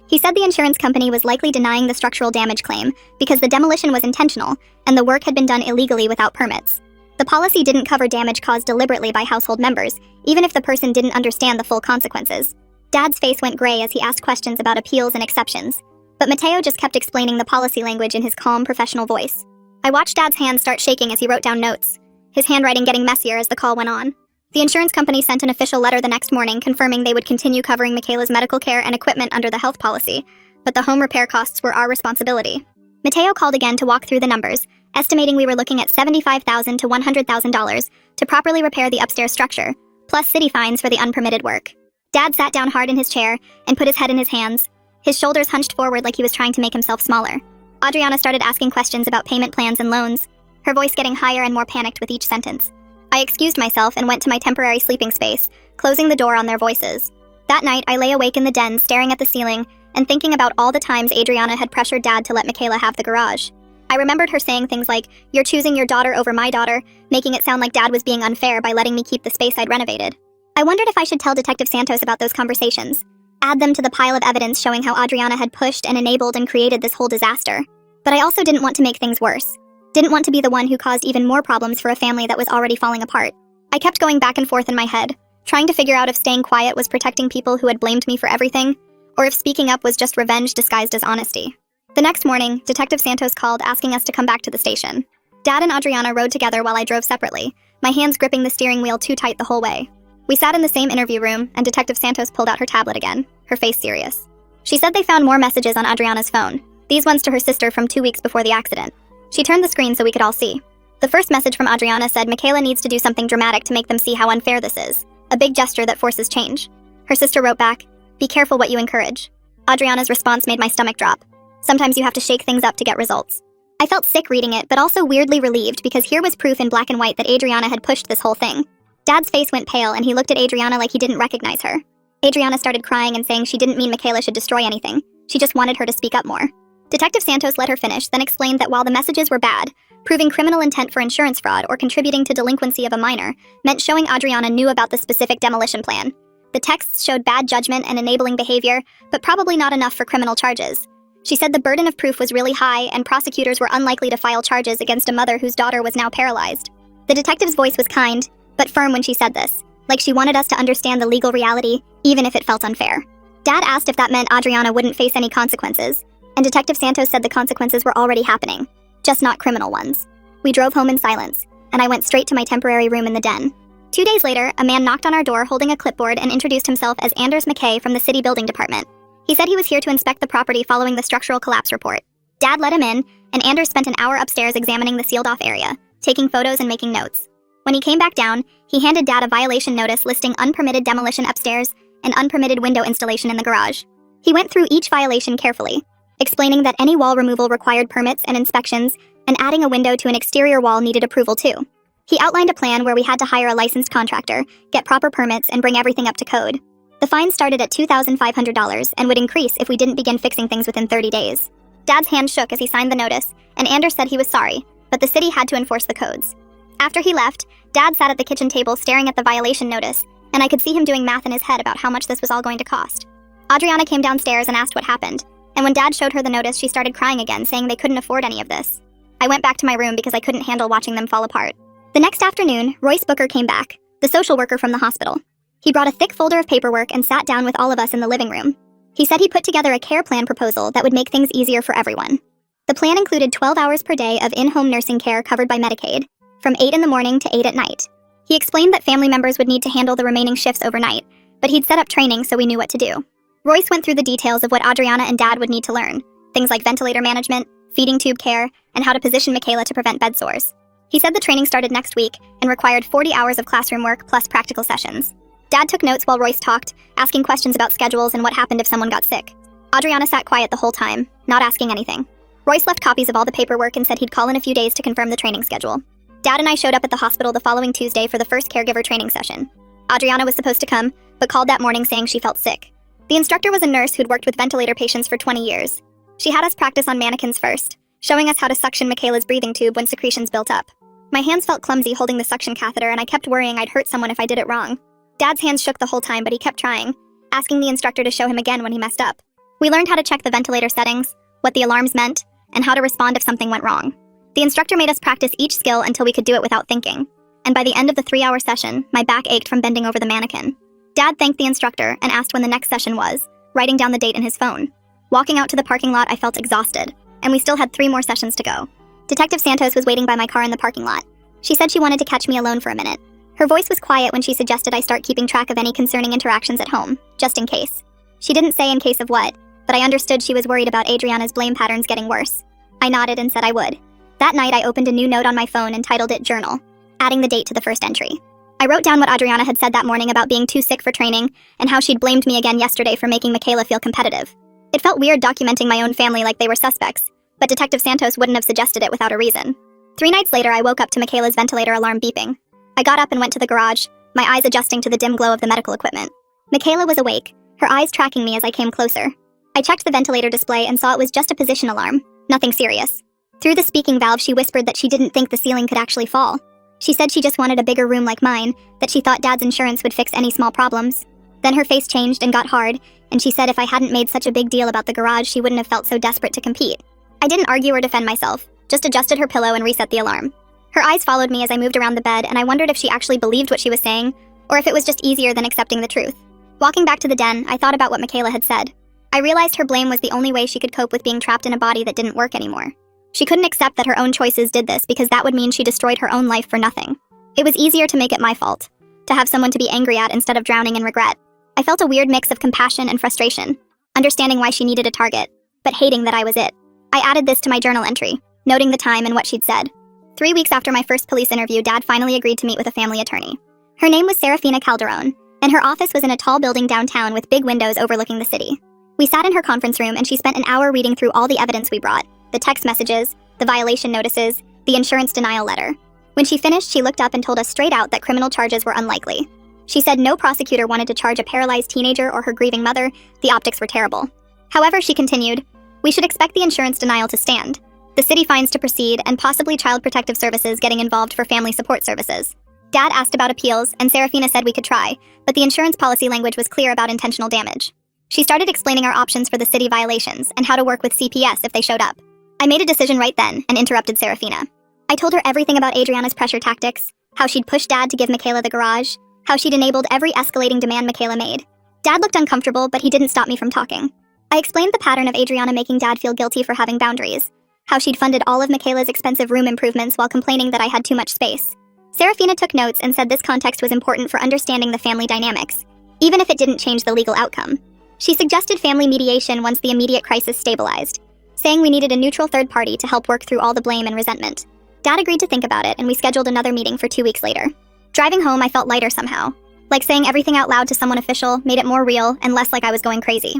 A: He said the insurance company was likely denying the structural damage claim because the demolition was intentional and the work had been done illegally without permits. The policy didn't cover damage caused deliberately by household members, even if the person didn't understand the full consequences. Dad's face went gray as he asked questions about appeals and exceptions, but Mateo just kept explaining the policy language in his calm, professional voice. I watched Dad's hands start shaking as he wrote down notes, his handwriting getting messier as the call went on. The insurance company sent an official letter the next morning confirming they would continue covering Michaela's medical care and equipment under the health policy, but the home repair costs were our responsibility. Mateo called again to walk through the numbers, estimating we were looking at $75,000 to $100,000 to properly repair the upstairs structure, plus city fines for the unpermitted work. Dad sat down hard in his chair and put his head in his hands, his shoulders hunched forward like he was trying to make himself smaller. Adriana started asking questions about payment plans and loans, her voice getting higher and more panicked with each sentence. I excused myself and went to my temporary sleeping space, closing the door on their voices. That night, I lay awake in the den, staring at the ceiling and thinking about all the times Adriana had pressured Dad to let Michaela have the garage. I remembered her saying things like, "You're choosing your daughter over my daughter," making it sound like Dad was being unfair by letting me keep the space I'd renovated. I wondered if I should tell Detective Santos about those conversations, add them to the pile of evidence showing how Adriana had pushed and enabled and created this whole disaster. But I also didn't want to make things worse. Didn't want to be the one who caused even more problems for a family that was already falling apart. I kept going back and forth in my head, trying to figure out if staying quiet was protecting people who had blamed me for everything, or if speaking up was just revenge disguised as honesty. The next morning, Detective Santos called asking us to come back to the station. Dad and Adriana rode together while I drove separately, my hands gripping the steering wheel too tight the whole way. We sat in the same interview room, and Detective Santos pulled out her tablet again, her face serious. She said they found more messages on Adriana's phone, these ones to her sister from 2 weeks before the accident. She turned the screen so we could all see. The first message from Adriana said Michaela needs to do something dramatic to make them see how unfair this is, a big gesture that forces change. Her sister wrote back, "Be careful what you encourage." Adriana's response made my stomach drop. Sometimes you have to shake things up to get results. I felt sick reading it, but also weirdly relieved because here was proof in black and white that Adriana had pushed this whole thing. Dad's face went pale and he looked at Adriana like he didn't recognize her. Adriana started crying and saying she didn't mean Michaela should destroy anything. She just wanted her to speak up more. Detective Santos let her finish, then explained that while the messages were bad, Proving criminal intent for insurance fraud or contributing to delinquency of a minor meant showing Adriana knew about the specific demolition plan. The texts showed bad judgment and enabling behavior, but probably not enough for criminal charges. She said the burden of proof was really high and prosecutors were unlikely to file charges against a mother whose daughter was now paralyzed. The detective's voice was kind, but firm when she said this, like she wanted us to understand the legal reality, even if it felt unfair. Dad asked if that meant Adriana wouldn't face any consequences, and Detective Santos said the consequences were already happening, just not criminal ones. We drove home in silence, and I went straight to my temporary room in the den. 2 days later, a man knocked on our door holding a clipboard and introduced himself as Anders McKay from the city building department. He said he was here to inspect the property following the structural collapse report. Dad let him in, and Anders spent an hour upstairs examining the sealed-off area, taking photos and making notes. When he came back down, he handed Dad a violation notice listing unpermitted demolition upstairs and unpermitted window installation in the garage. He went through each violation carefully, explaining that any wall removal required permits and inspections, and adding a window to an exterior wall needed approval too. He outlined a plan where we had to hire a licensed contractor, get proper permits, and bring everything up to code. The fine started at $2,500 and would increase if we didn't begin fixing things within 30 days. Dad's hand shook as he signed the notice, and Anders said he was sorry, but the city had to enforce the codes. After he left, Dad sat at the kitchen table staring at the violation notice, and I could see him doing math in his head about how much this was all going to cost. Adriana came downstairs and asked what happened, and when Dad showed her the notice, she started crying again, saying they couldn't afford any of this. I went back to my room because I couldn't handle watching them fall apart. The next afternoon, Royce Booker came back, the social worker from the hospital. He brought a thick folder of paperwork and sat down with all of us in the living room. He said he put together a care plan proposal that would make things easier for everyone. The plan included 12 hours per day of in-home nursing care covered by Medicaid, from 8 in the morning to 8 at night. He explained that family members would need to handle the remaining shifts overnight, but he'd set up training so we knew what to do. Royce went through the details of what Adriana and Dad would need to learn, things like ventilator management, feeding tube care, and how to position Michaela to prevent bed sores. He said the training started next week and required 40 hours of classroom work plus practical sessions. Dad took notes while Royce talked, asking questions about schedules and what happened if someone got sick. Adriana sat quiet the whole time, not asking anything. Royce left copies of all the paperwork and said he'd call in a few days to confirm the training schedule. Dad and I showed up at the hospital the following Tuesday for the first caregiver training session. Adriana was supposed to come, but called that morning saying she felt sick. The instructor was a nurse who'd worked with ventilator patients for 20 years. She had us practice on mannequins first, showing us how to suction Michaela's breathing tube when secretions built up. My hands felt clumsy holding the suction catheter, and I kept worrying I'd hurt someone if I did it wrong. Dad's hands shook the whole time, but he kept trying, asking the instructor to show him again when he messed up. We learned how to check the ventilator settings, what the alarms meant, and how to respond if something went wrong. The instructor made us practice each skill until we could do it without thinking, and by the end of the 3-hour session, my back ached from bending over the mannequin. Dad thanked the instructor and asked when the next session was, writing down the date in his phone. Walking out to the parking lot, I felt exhausted, and we still had 3 more sessions to go. Detective Santos was waiting by my car in the parking lot. She said she wanted to catch me alone for a minute. Her voice was quiet when she suggested I start keeping track of any concerning interactions at home, just in case. She didn't say in case of what, but I understood she was worried about Adriana's blame patterns getting worse. I nodded and said I would. That night, I opened a new note on my phone and titled it Journal, adding the date to the first entry. I wrote down what Adriana had said that morning about being too sick for training and how she'd blamed me again yesterday for making Michaela feel competitive. It felt weird documenting my own family like they were suspects, but Detective Santos wouldn't have suggested it without a reason. 3 nights later, I woke up to Michaela's ventilator alarm beeping. I got up and went to the garage, my eyes adjusting to the dim glow of the medical equipment. Michaela was awake, her eyes tracking me as I came closer. I checked the ventilator display and saw it was just a position alarm, nothing serious. Through the speaking valve, she whispered that she didn't think the ceiling could actually fall. She said she just wanted a bigger room like mine, that she thought Dad's insurance would fix any small problems. Then her face changed and got hard, and she said if I hadn't made such a big deal about the garage, she wouldn't have felt so desperate to compete. I didn't argue or defend myself, just adjusted her pillow and reset the alarm. Her eyes followed me as I moved around the bed, and I wondered if she actually believed what she was saying, or if it was just easier than accepting the truth. Walking back to the den, I thought about what Michaela had said. I realized her blame was the only way she could cope with being trapped in a body that didn't work anymore. She couldn't accept that her own choices did this because that would mean she destroyed her own life for nothing. It was easier to make it my fault, to have someone to be angry at instead of drowning in regret. I felt a weird mix of compassion and frustration, understanding why she needed a target, but hating that I was it. I added this to my journal entry, noting the time and what she'd said. 3 weeks after my first police interview, Dad finally agreed to meet with a family attorney. Her name was Serafina Calderon, and her office was in a tall building downtown with big windows overlooking the city. We sat in her conference room and she spent an hour reading through all the evidence we brought, the text messages, the violation notices, the insurance denial letter. When she finished, she looked up and told us straight out that criminal charges were unlikely. She said no prosecutor wanted to charge a paralyzed teenager or her grieving mother. The optics were terrible. However, she continued, we should expect the insurance denial to stand. the city fines to proceed, and possibly Child Protective Services getting involved for family support services. Dad asked about appeals, and Serafina said we could try, but the insurance policy language was clear about intentional damage. She started explaining our options for the city violations and how to work with CPS if they showed up. I made a decision right then and interrupted Serafina. I told her everything about Adriana's pressure tactics, how she'd pushed Dad to give Michaela the garage, how she'd enabled every escalating demand Michaela made. Dad looked uncomfortable, but he didn't stop me from talking. I explained the pattern of Adriana making Dad feel guilty for having boundaries, how she'd funded all of Michaela's expensive room improvements while complaining that I had too much space. Serafina took notes and said this context was important for understanding the family dynamics, even if it didn't change the legal outcome. She suggested family mediation once the immediate crisis stabilized, saying we needed a neutral third party to help work through all the blame and resentment. Dad agreed to think about it, and we scheduled another meeting for 2 weeks later. Driving home, I felt lighter somehow. Like saying everything out loud to someone official made it more real and less like I was going crazy.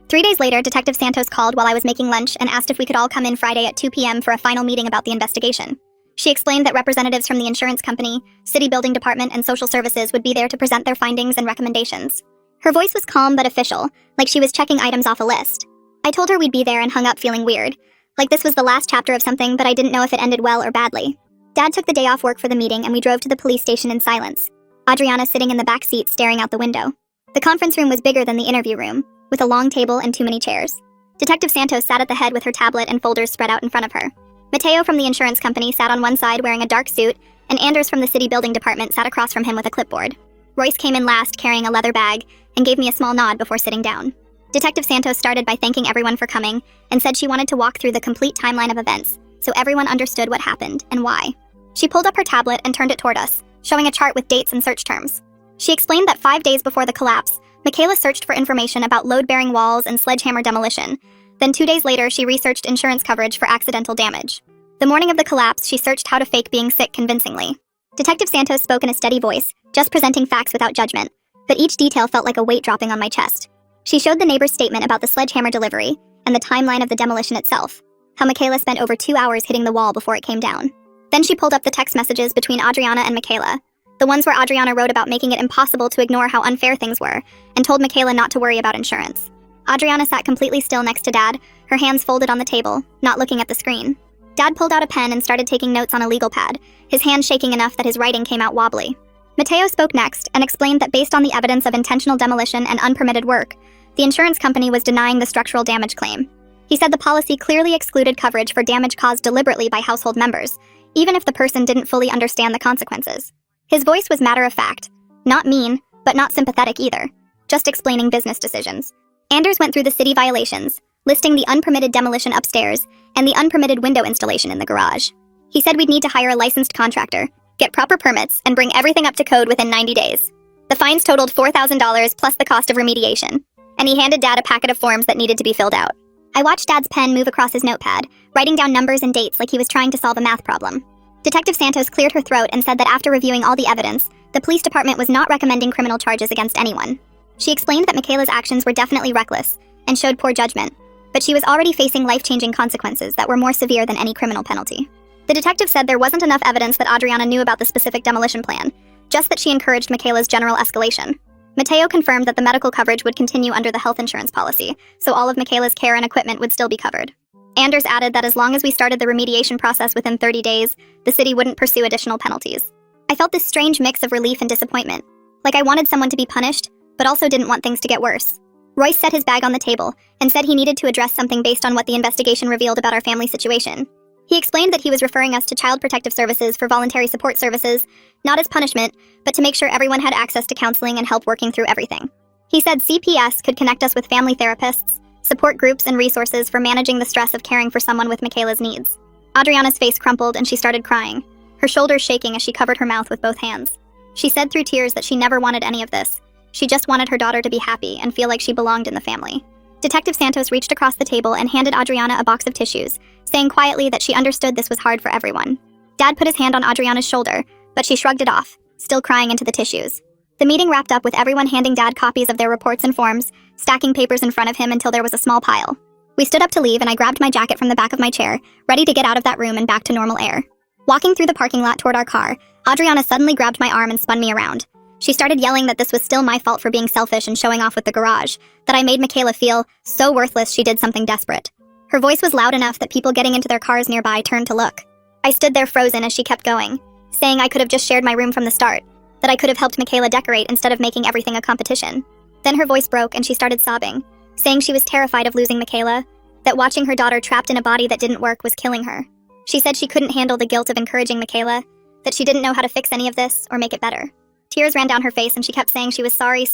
A: 3 days later, Detective Santos called while I was making lunch and asked if we could all come in Friday at 2 p.m. for a final meeting about the investigation. She explained that representatives from the insurance company, city building department, and social services would be there to present their findings and recommendations. Her voice was calm but official, like she was checking items off a list. I told her we'd be there and hung up feeling weird, like this was the last chapter of something, but I didn't know if it ended well or badly. Dad took the day off work for the meeting and we drove to the police station in silence, Adriana sitting in the back seat staring out the window. The conference room was bigger than the interview room, with a long table and too many chairs. Detective Santos sat at the head with her tablet and folders spread out in front of her. Mateo from the insurance company sat on one side wearing a dark suit, and Anders from the city building department sat across from him with a clipboard. Royce came in last carrying a leather bag and gave me a small nod before sitting down. Detective Santos started by thanking everyone for coming and said she wanted to walk through the complete timeline of events so everyone understood what happened and why. She pulled up her tablet and turned it toward us, showing a chart with dates and search terms. She explained that 5 days before the collapse, Michaela searched for information about load-bearing walls and sledgehammer demolition. Then 2 days later, she researched insurance coverage for accidental damage. The morning of the collapse, she searched how to fake being sick convincingly. Detective Santos spoke in a steady voice, just presenting facts without judgment, but each detail felt like a weight dropping on my chest. She showed the neighbor's statement about the sledgehammer delivery and the timeline of the demolition itself, how Michaela spent over 2 hours hitting the wall before it came down. Then she pulled up the text messages between Adriana and Michaela, the ones where Adriana wrote about making it impossible to ignore how unfair things were, and told Michaela not to worry about insurance. Adriana sat completely still next to Dad, her hands folded on the table, not looking at the screen. Dad pulled out a pen and started taking notes on a legal pad, his hand shaking enough that his writing came out wobbly. Mateo spoke next and explained that based on the evidence of intentional demolition and unpermitted work, the insurance company was denying the structural damage claim. He said the policy clearly excluded coverage for damage caused deliberately by household members, even if the person didn't fully understand the consequences. His voice was matter of fact, not mean, but not sympathetic either, just explaining business decisions. Anders went through the city violations, listing the unpermitted demolition upstairs and the unpermitted window installation in the garage. He said we'd need to hire a licensed contractor, get proper permits, and bring everything up to code within 90 days. The fines totaled $4,000 plus the cost of remediation, and he handed Dad a packet of forms that needed to be filled out. I watched Dad's pen move across his notepad, writing down numbers and dates like he was trying to solve a math problem. Detective Santos cleared her throat and said that after reviewing all the evidence, the police department was not recommending criminal charges against anyone. She explained that Michaela's actions were definitely reckless and showed poor judgment, but she was already facing life-changing consequences that were more severe than any criminal penalty. The detective said there wasn't enough evidence that Adriana knew about the specific demolition plan, just that she encouraged Michaela's general escalation. Mateo confirmed that the medical coverage would continue under the health insurance policy, so all of Michaela's care and equipment would still be covered. Anders added that as long as we started the remediation process within 30 days, the city wouldn't pursue additional penalties. I felt this strange mix of relief and disappointment, like I wanted someone to be punished, but also didn't want things to get worse. Royce set his bag on the table and said he needed to address something based on what the investigation revealed about our family situation. He explained that he was referring us to Child Protective Services for voluntary support services, not as punishment, but to make sure everyone had access to counseling and help working through everything. He said CPS could connect us with family therapists, support groups, and resources for managing the stress of caring for someone with Michaela's needs. Adriana's face crumpled and she started crying, her shoulders shaking as she covered her mouth with both hands. She said through tears that she never wanted any of this. She just wanted her daughter to be happy and feel like she belonged in the family. Detective Santos reached across the table and handed Adriana a box of tissues, saying quietly that she understood this was hard for everyone. Dad put his hand on Adriana's shoulder, but she shrugged it off, still crying into the tissues. The meeting wrapped up with everyone handing Dad copies of their reports and forms, stacking papers in front of him until there was a small pile. We stood up to leave and I grabbed my jacket from the back of my chair, ready to get out of that room and back to normal air. Walking through the parking lot toward our car, Adriana suddenly grabbed my arm and spun me around. She started yelling that this was still my fault for being selfish and showing off with the garage, that I made Michaela feel so worthless she did something desperate. Her voice was loud enough that people getting into their cars nearby turned to look. I stood there frozen as she kept going, saying I could have just shared my room from the start, that I could have helped Michaela decorate instead of making everything a competition. Then her voice broke and she started sobbing, saying she was terrified of losing Michaela, that watching her daughter trapped in a body that didn't work was killing her. She said she couldn't handle the guilt of encouraging Michaela, that she didn't know how to fix any of this or make it better. Tears ran down her face and she kept saying she was sorry,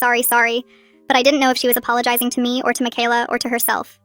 A: but I didn't know if she was apologizing to me or to Michaela or to herself.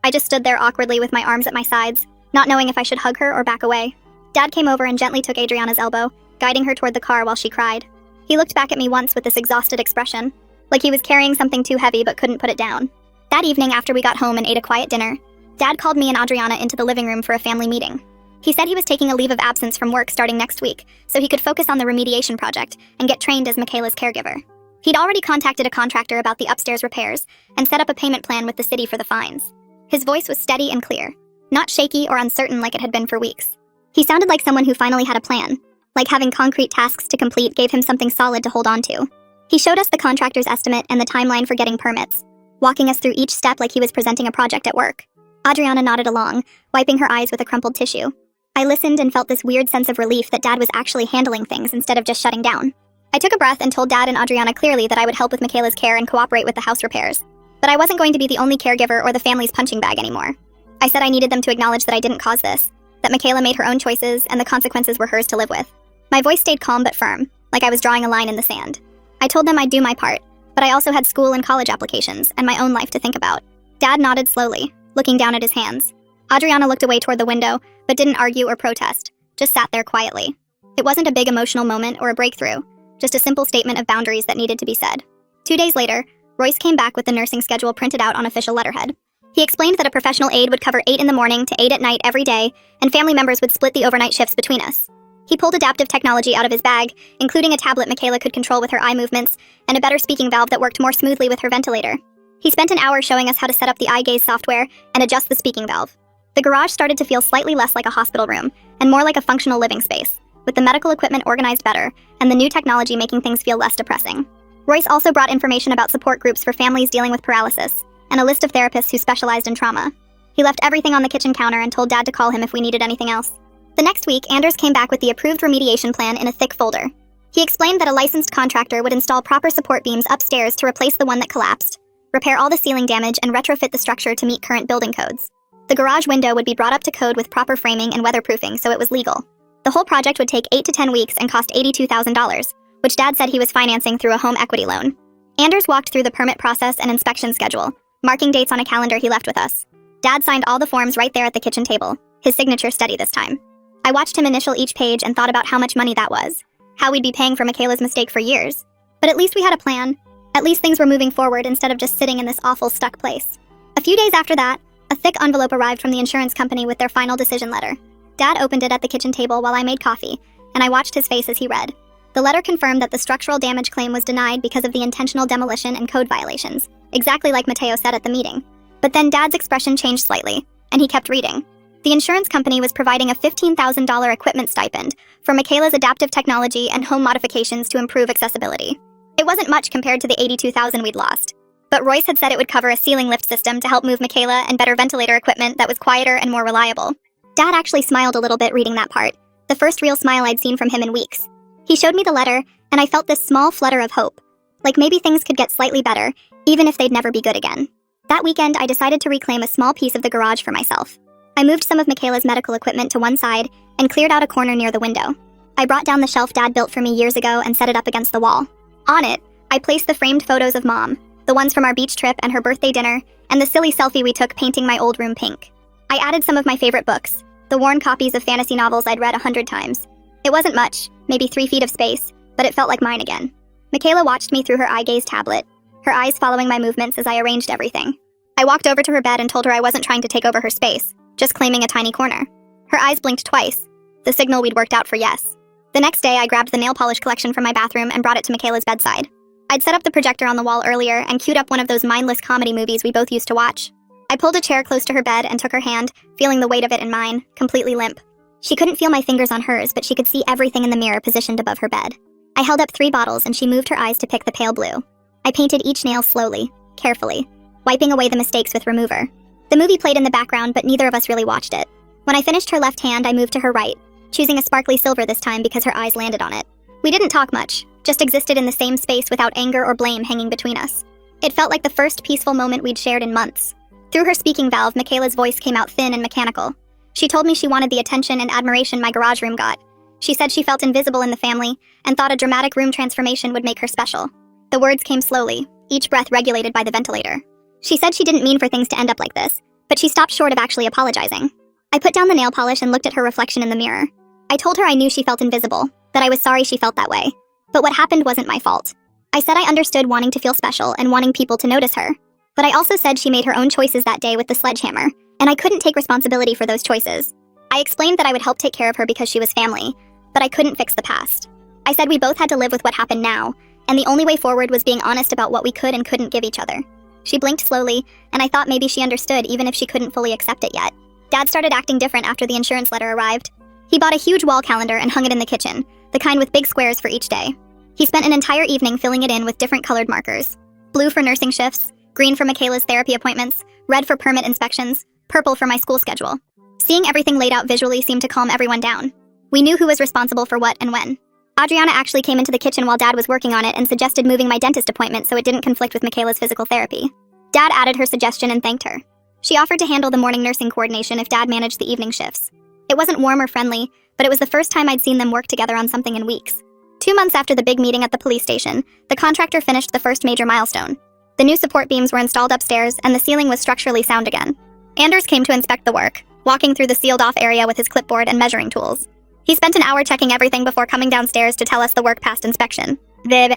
A: I just stood there awkwardly with my arms at my sides, not knowing if I should hug her or back away. Dad came over and gently took Adriana's elbow, guiding her toward the car while she cried. He looked back at me once with this exhausted expression, like he was carrying something too heavy but couldn't put it down. That evening, after we got home and ate a quiet dinner, Dad called me and Adriana into the living room for a family meeting. He said he was taking a leave of absence from work starting next week, so he could focus on the remediation project and get trained as Michaela's caregiver. He'd already contacted a contractor about the upstairs repairs and set up a payment plan with the city for the fines. His voice was steady and clear, not shaky or uncertain like it had been for weeks. He sounded like someone who finally had a plan, like having concrete tasks to complete gave him something solid to hold on to. He showed us the contractor's estimate and the timeline for getting permits, walking us through each step like he was presenting a project at work. Adriana nodded along, wiping her eyes with a crumpled tissue. I listened and felt this weird sense of relief that Dad was actually handling things instead of just shutting down. I took a breath and told Dad and Adriana clearly that I would help with Michaela's care and cooperate with the house repairs. But I wasn't going to be the only caregiver or the family's punching bag anymore. I said I needed them to acknowledge that I didn't cause this, that Michaela made her own choices and the consequences were hers to live with. My voice stayed calm but firm, like I was drawing a line in the sand. I told them I'd do my part, but I also had school and college applications and my own life to think about. Dad nodded slowly, looking down at his hands. Adriana looked away toward the window, but didn't argue or protest, just sat there quietly. It wasn't a big emotional moment or a breakthrough, just a simple statement of boundaries that needed to be said. 2 days later, Royce came back with the nursing schedule printed out on official letterhead. He explained that a professional aide would cover 8 in the morning to 8 at night every day, and family members would split the overnight shifts between us. He pulled adaptive technology out of his bag, including a tablet Michaela could control with her eye movements, and a better speaking valve that worked more smoothly with her ventilator. He spent an hour showing us how to set up the eye gaze software and adjust the speaking valve. The garage started to feel slightly less like a hospital room, and more like a functional living space, with the medical equipment organized better, and the new technology making things feel less depressing. Royce also brought information about support groups for families dealing with paralysis, and a list of therapists who specialized in trauma. He left everything on the kitchen counter and told Dad to call him if we needed anything else. The next week, Anders came back with the approved remediation plan in a thick folder. He explained that a licensed contractor would install proper support beams upstairs to replace the one that collapsed, repair all the ceiling damage, and retrofit the structure to meet current building codes. The garage window would be brought up to code with proper framing and weatherproofing so it was legal. The whole project would take 8 to 10 weeks and cost $82,000, which Dad said he was financing through a home equity loan. Anders walked through the permit process and inspection schedule, marking dates on a calendar he left with us. Dad signed all the forms right there at the kitchen table, his signature steady this time. I watched him initial each page and thought about how much money that was, how we'd be paying for Michaela's mistake for years. But at least we had a plan. At least things were moving forward instead of just sitting in this awful stuck place. A few days after that, a thick envelope arrived from the insurance company with their final decision letter. Dad opened it at the kitchen table while I made coffee, and I watched his face as he read. The letter confirmed that the structural damage claim was denied because of the intentional demolition and code violations, exactly like Mateo said at the meeting. But then Dad's expression changed slightly, and he kept reading. The insurance company was providing a $15,000 equipment stipend for Michaela's adaptive technology and home modifications to improve accessibility. It wasn't much compared to the $82,000 we'd lost, but Royce had said it would cover a ceiling lift system to help move Michaela and better ventilator equipment that was quieter and more reliable. Dad actually smiled a little bit reading that part, the first real smile I'd seen from him in weeks. He showed me the letter, and I felt this small flutter of hope, like maybe things could get slightly better, even if they'd never be good again. That weekend, I decided to reclaim a small piece of the garage for myself. I moved some of Michaela's medical equipment to one side and cleared out a corner near the window. I brought down the shelf Dad built for me years ago and set it up against the wall. On it, I placed the framed photos of Mom, the ones from our beach trip and her birthday dinner, and the silly selfie we took painting my old room pink. I added some of my favorite books, the worn copies of fantasy novels I'd read 100 times. It wasn't much, maybe 3 feet of space, but it felt like mine again. Michaela watched me through her eye gaze tablet, her eyes following my movements as I arranged everything. I walked over to her bed and told her I wasn't trying to take over her space, just claiming a tiny corner. Her eyes blinked twice, the signal we'd worked out for yes. The next day, I grabbed the nail polish collection from my bathroom and brought it to Michaela's bedside. I'd set up the projector on the wall earlier and queued up one of those mindless comedy movies we both used to watch. I pulled a chair close to her bed and took her hand, feeling the weight of it in mine, completely limp. She couldn't feel my fingers on hers, but she could see everything in the mirror positioned above her bed. I held up 3 bottles and she moved her eyes to pick the pale blue. I painted each nail slowly, carefully, wiping away the mistakes with remover. The movie played in the background, but neither of us really watched it. When I finished her left hand, I moved to her right, choosing a sparkly silver this time because her eyes landed on it. We didn't talk much, just existed in the same space without anger or blame hanging between us. It felt like the first peaceful moment we'd shared in months. Through her speaking valve, Michaela's voice came out thin and mechanical. She told me she wanted the attention and admiration my garage room got. She said she felt invisible in the family and thought a dramatic room transformation would make her special. The words came slowly, each breath regulated by the ventilator. She said she didn't mean for things to end up like this, but she stopped short of actually apologizing. I put down the nail polish and looked at her reflection in the mirror. I told her I knew she felt invisible, that I was sorry she felt that way. But what happened wasn't my fault. I said I understood wanting to feel special and wanting people to notice her. But I also said she made her own choices that day with the sledgehammer, and I couldn't take responsibility for those choices. I explained that I would help take care of her because she was family, but I couldn't fix the past. I said we both had to live with what happened now, and the only way forward was being honest about what we could and couldn't give each other. She blinked slowly, and I thought maybe she understood even if she couldn't fully accept it yet. Dad started acting different after the insurance letter arrived. He bought a huge wall calendar and hung it in the kitchen, the kind with big squares for each day. He spent an entire evening filling it in with different colored markers. Blue for nursing shifts, green for Michaela's therapy appointments, red for permit inspections, purple for my school schedule. Seeing everything laid out visually seemed to calm everyone down. We knew who was responsible for what and when. Adriana actually came into the kitchen while Dad was working on it and suggested moving my dentist appointment so it didn't conflict with Michaela's physical therapy. Dad added her suggestion and thanked her. She offered to handle the morning nursing coordination if Dad managed the evening shifts. It wasn't warm or friendly, but it was the first time I'd seen them work together on something in weeks. 2 months after the big meeting at the police station, the contractor finished the first major milestone. The new support beams were installed upstairs, and the ceiling was structurally sound again. Anders came to inspect the work, walking through the sealed-off area with his clipboard and measuring tools. He spent an hour checking everything before coming downstairs to tell us the work passed inspection.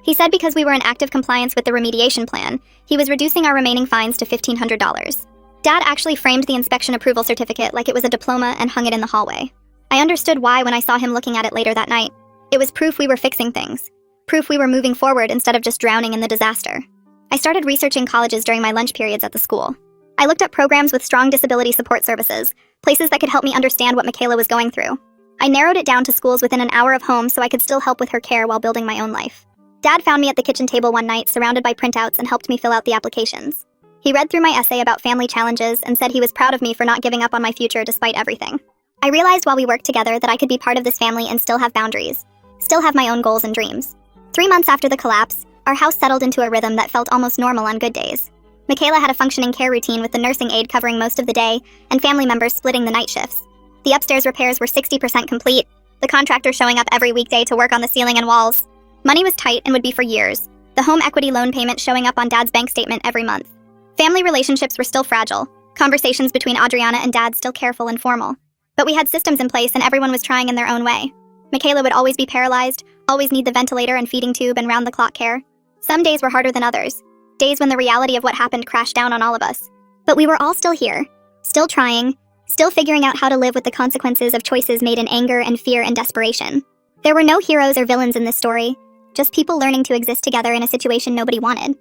A: He said because we were in active compliance with the remediation plan, he was reducing our remaining fines to $1,500. Dad actually framed the inspection approval certificate like it was a diploma and hung it in the hallway. I understood why when I saw him looking at it later that night. It was proof we were fixing things. Proof we were moving forward instead of just drowning in the disaster. I started researching colleges during my lunch periods at the school. I looked up programs with strong disability support services, places that could help me understand what Michaela was going through. I narrowed it down to schools within an hour of home so I could still help with her care while building my own life. Dad found me at the kitchen table one night, surrounded by printouts, and helped me fill out the applications. He read through my essay about family challenges and said he was proud of me for not giving up on my future despite everything. I realized while we worked together that I could be part of this family and still have boundaries, still have my own goals and dreams. 3 months after the collapse, our house settled into a rhythm that felt almost normal on good days. Michaela had a functioning care routine with the nursing aide covering most of the day and family members splitting the night shifts. The upstairs repairs were 60% complete, the contractor showing up every weekday to work on the ceiling and walls. Money was tight and would be for years, the home equity loan payment showing up on Dad's bank statement every month. Family relationships were still fragile, conversations between Adriana and Dad still careful and formal. But we had systems in place and everyone was trying in their own way. Michaela would always be paralyzed, always need the ventilator and feeding tube and round-the-clock care. Some days were harder than others, days when the reality of what happened crashed down on all of us. But we were all still here, still trying, still figuring out how to live with the consequences of choices made in anger and fear and desperation. There were no heroes or villains in this story, just people learning to exist together in a situation nobody wanted.